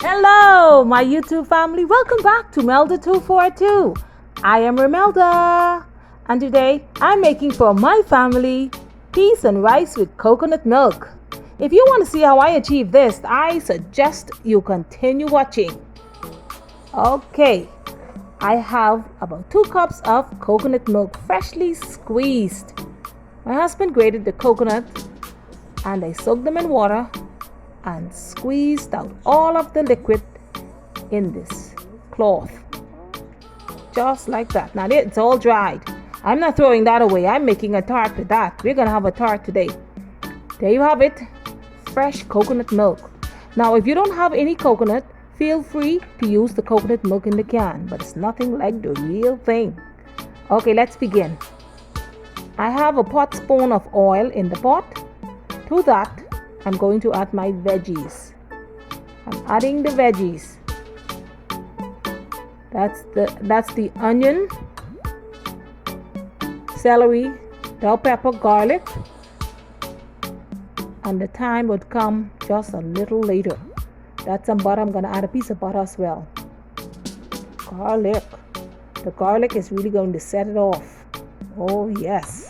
Hello, my YouTube family. Welcome back to Melda 242. I am Melda, and today I'm making for my family peas and rice with coconut milk. If you want to see how I achieve this, I suggest you continue watching. Okay, I have about 2 cups of coconut milk freshly squeezed. My husband grated the coconut and I soaked them in water and squeezed out all of the liquid in this cloth, just like that. Now it's all dried. I'm not throwing that away. I'm making a tart with that. We're gonna have a tart today. There you have it, fresh coconut milk. Now if you don't have any coconut, feel free to use the coconut milk in the can, but it's nothing like the real thing. Okay, let's begin. I have a pot spoon of oil in the pot. To that I'm going to add my veggies. I'm adding the veggies. That's the onion, celery, bell pepper, garlic, and the thyme would come just a little later. That's some butter. I'm going to add a piece of butter as well. Garlic. The garlic is really going to set it off. Oh yes.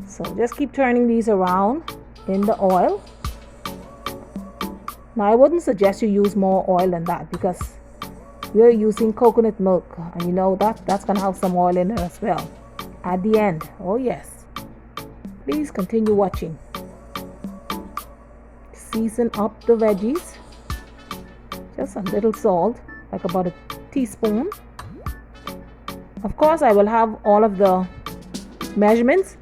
So just keep turning these around in the oil. Now I wouldn't suggest you use more oil than that because we're using coconut milk, and you know that's gonna have some oil in it as well at the end. Oh yes. Please continue watching. Season up the veggies. Just a little salt, like about a teaspoon. Of course I will have all of the measurements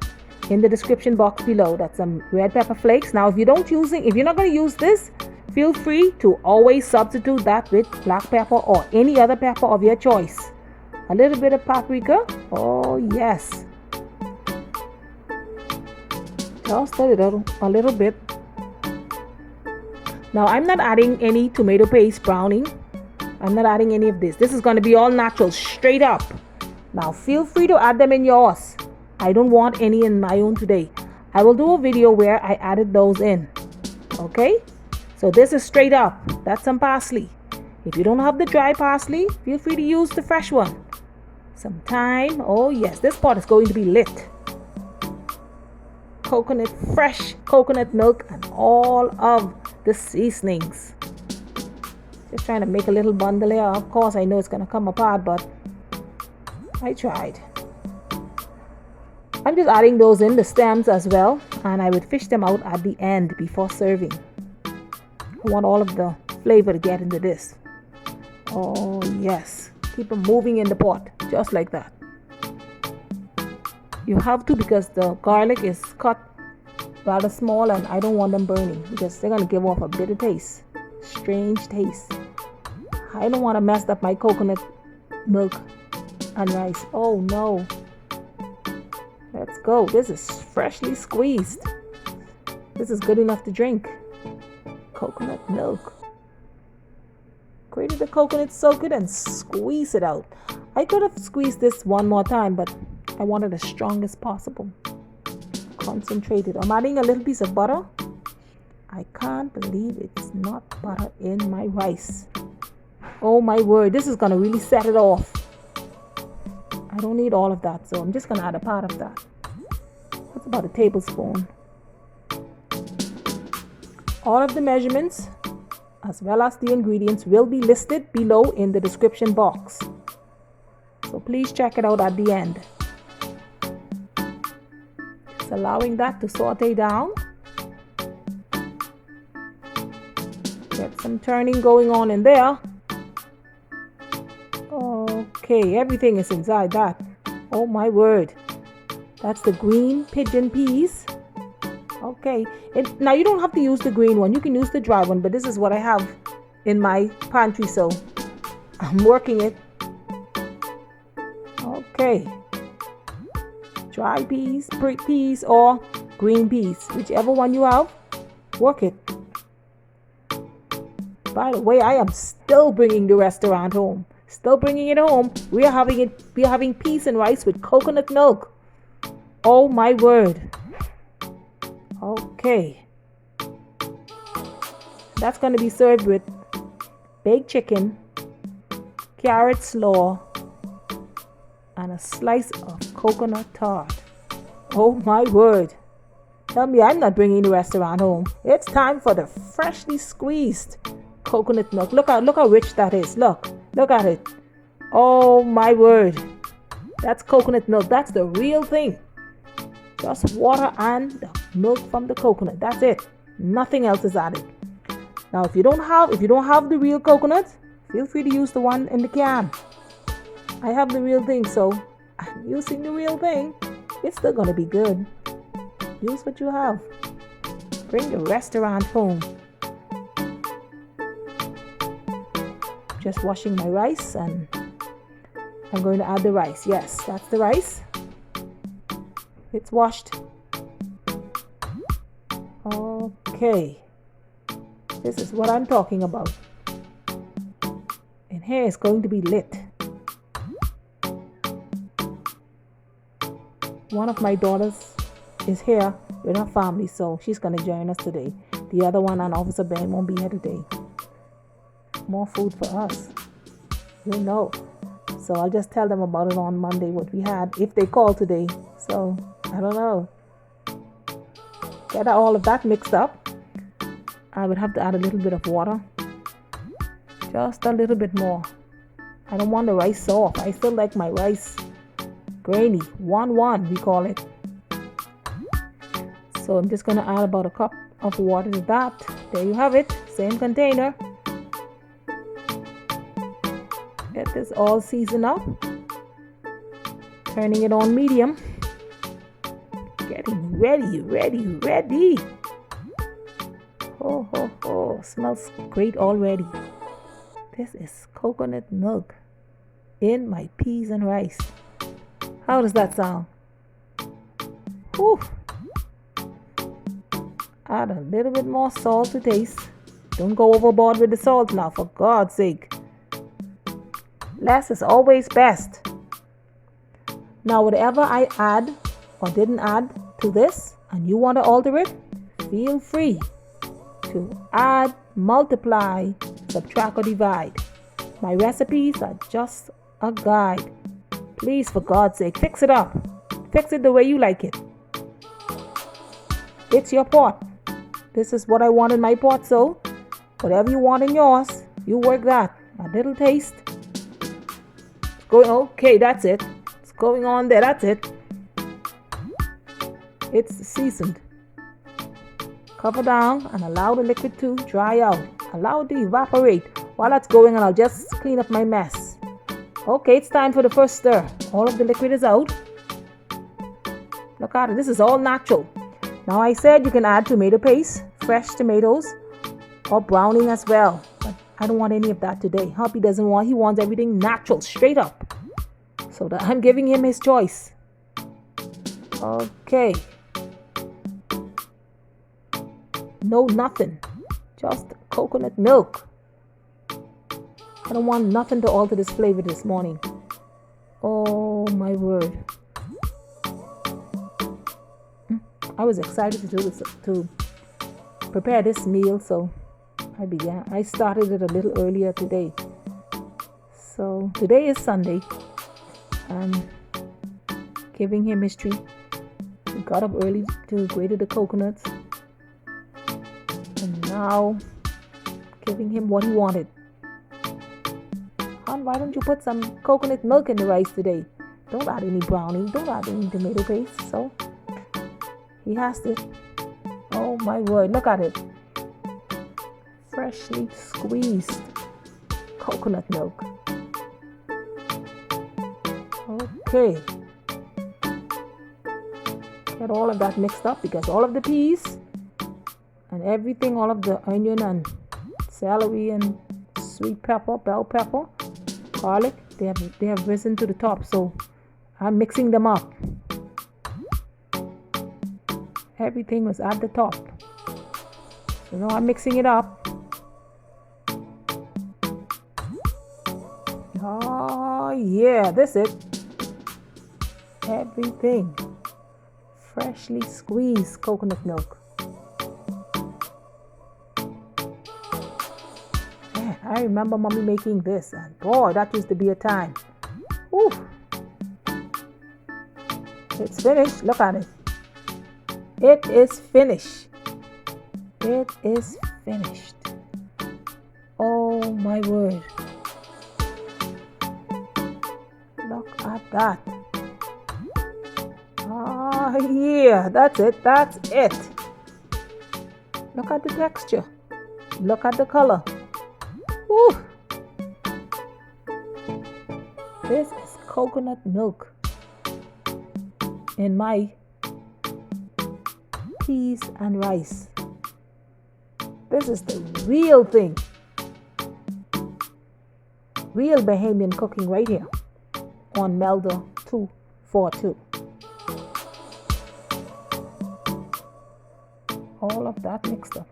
in the description box below. That's some red pepper flakes. Now if you're not going to use this, feel free to always substitute that with black pepper or any other pepper of your choice. A little bit of paprika. Oh yes, just a little bit. Now I'm not adding any tomato paste browning. I'm not adding any of this. This is going to be all natural, straight up. Now feel free to add them in yours. I don't want any in my own today. I will do a video where I added those in. Okay? So this is straight up. That's some parsley. If you don't have the dry parsley, feel free to use the fresh one. Some thyme. Oh yes, this pot is going to be lit. Fresh coconut milk and all of the seasonings. Just trying to make a little bundle here. Of course, I know it's going to come apart, but I tried. I'm just adding those in, the stems as well, and I would fish them out at the end before serving. I want all of the flavor to get into this. Oh yes, keep them moving in the pot, just like that. You have to, because the garlic is cut rather small and I don't want them burning because they're going to give off a bitter taste, strange taste. I don't want to mess up my coconut milk and rice. Oh no. Let's go. This is freshly squeezed. This is good enough to drink. Coconut milk. Grated the coconut, soak it and squeeze it out. I could have squeezed this one more time, but I wanted as strong as possible. Concentrated. I'm adding a little piece of butter. I can't believe it's not butter in my rice. Oh my word, this is going to really set it off. I don't need all of that, so I'm just going to add a part of that. That's about a tablespoon. All of the measurements as well as the ingredients will be listed below in the description box. So please check it out at the end. Just allowing that to saute down. Get some turning going on in there. Okay, everything is inside that. Oh my word. That's the green pigeon peas. Okay, now you don't have to use the green one. You can use the dry one, but this is what I have in my pantry, so I'm working it. Okay. Dry peas, peas, or green peas, whichever one you have, work it. By the way, I am still bringing the restaurant home. Still bringing it home. We are having peas and rice with coconut milk. Oh my word. Okay. That's going to be served with baked chicken, carrot slaw, and a slice of coconut tart. Oh my word. Tell me I'm not bringing the restaurant home. It's time for the freshly squeezed coconut milk. Look how rich that is. Look at it. Oh my word. That's coconut milk. That's the real thing. Just water and the milk from the coconut. That's it. Nothing else is added. Now if you don't have the real coconut, feel free to use the one in the can. I have the real thing, so I'm using the real thing. It's still gonna be good. Use what you have. Bring the restaurant home. Just washing my rice, and I'm going to add the rice. Yes, that's the rice. It's washed. Okay. This is what I'm talking about. And here is going to be lit. One of my daughters is here with her family, so she's going to join us today. The other one, and Officer Ben, won't be here today. More food for us. You know. So I'll just tell them about it on Monday, what we had, if they call today. So, I don't know. Get all of that mixed up. I would have to add a little bit of water. Just a little bit more. I don't want the rice soft. I still like my rice grainy. 1-1 we call it. So I'm just going to add about a cup of water to that. There you have it. Same container. Get this all seasoned up. Turning it on medium. Getting ready. Oh, smells great already. This is coconut milk in my peas and rice. How does that sound? Whew. Add a little bit more salt to taste. Don't go overboard with the salt now, for God's sake. Less is always best. Now, whatever I add or didn't add to this, and you want to alter it, feel free to add, multiply, subtract, or divide. My recipes are just a guide. Please, for God's sake, fix it up. Fix it the way you like it. It's your pot. This is what I want in my pot, so whatever you want in yours, you work that. A little taste. Okay, that's it. It's going on there, that's it. It's seasoned. Cover down and allow the liquid to dry out. Allow it to evaporate. While that's going on, I'll just clean up my mess. Okay, it's time for the first stir. All of the liquid is out. Look at it. This is all natural. Now I said you can add tomato paste, fresh tomatoes, or browning as well. But I don't want any of that today. Humpy doesn't want. He wants everything natural, straight up. So that I'm giving him his choice. Okay. No, nothing. Just coconut milk. I don't want nothing to alter this flavor this morning. Oh my word. I was excited to do this, to prepare this meal, so I started it a little earlier today. So today is Sunday. I'm giving him his treat. He got up early to grate the coconuts. And now giving him what he wanted. Hon, why don't you put some coconut milk in the rice today? Don't add any browning. Don't add any tomato paste. So he has to. Oh my word, look at it. Freshly squeezed coconut milk. Okay. Get all of that mixed up because all of the peas and everything, all of the onion and celery and sweet pepper, bell pepper, garlic, they have risen to the top. So I'm mixing them up. Everything was at the top. So now I'm mixing it up. Oh yeah, that's it. Everything. Freshly squeezed coconut milk. Man, I remember mommy making this, and boy, that used to be a time. Ooh. It's finished. Look at it. It is finished. It is finished. Oh my word. Look at that. Ah, yeah, that's it. That's it. Look at the texture. Look at the color. Ooh. This is coconut milk in my peas and rice. This is the real thing. Real Bahamian cooking right here on Melda 242. All of that mixed up.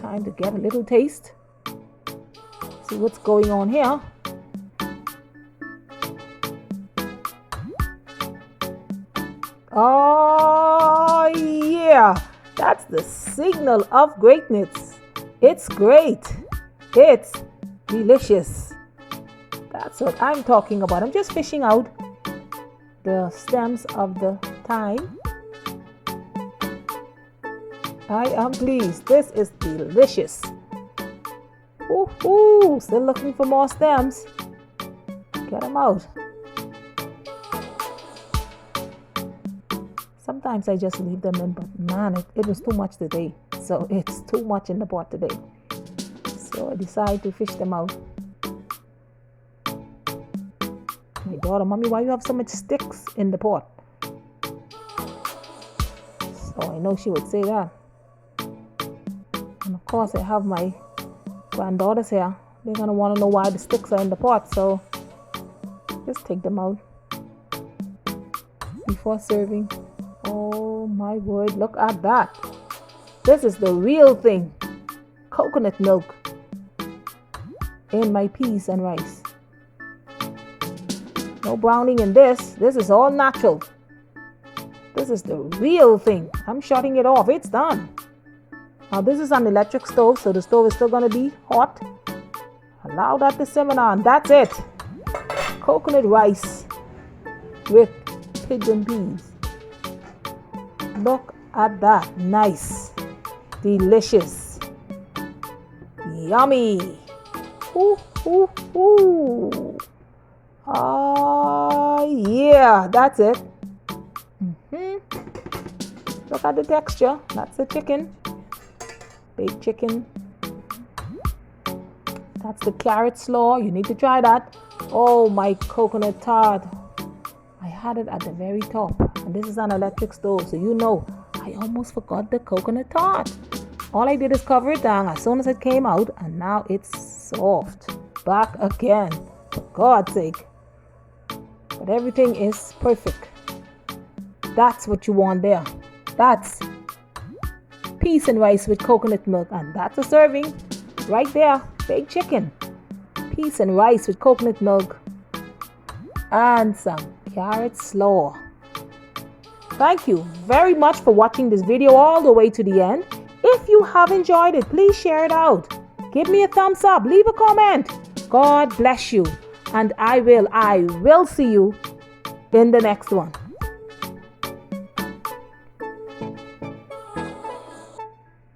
Time to get a little taste. See what's going on here. Oh yeah, that's the signal of greatness. It's great. It's delicious. That's what I'm talking about. I'm just fishing out the stems of the thyme. I am pleased. This is delicious. Ooh, still looking for more stems. Get them out. Sometimes I just leave them in, but man, it was too much today. So it's too much in the pot today. So I decided to fish them out. My daughter, mommy, why you have so much sticks in the pot? So I know she would say that. And of course I have my granddaughters here. They're going to want to know why the sticks are in the pot. So just take them out before serving. Oh my word, look at that. This is the real thing. Coconut milk in my peas and rice. No browning in this. This is all natural. This is the real thing. I'm shutting it off. It's done. Now this is an electric stove, so the stove is still going to be hot. Allow that to simmer on. That's it. Coconut rice with pigeon peas. Look at that. Nice. Delicious. Yummy. Ooh, ooh, ooh. Oh, yeah. That's it. Look at the texture. That's the chicken. Baked chicken. That's the carrot slaw. You need to try that. Oh, my coconut tart. I had it at the very top. And this is an electric stove, so you know I almost forgot the coconut tart. All I did is cover it down as soon as it came out, and now it's soft. Back again. For God's sake. But everything is perfect. That's what you want there. That's peas and rice with coconut milk, and that's a serving right there. Baked chicken, peas and rice with coconut milk, and some carrot slaw. Thank you very much for watching this video all the way to the end. If you have enjoyed it, please share it out. Give me a thumbs up. Leave a comment. God bless you. And I will see you in the next one.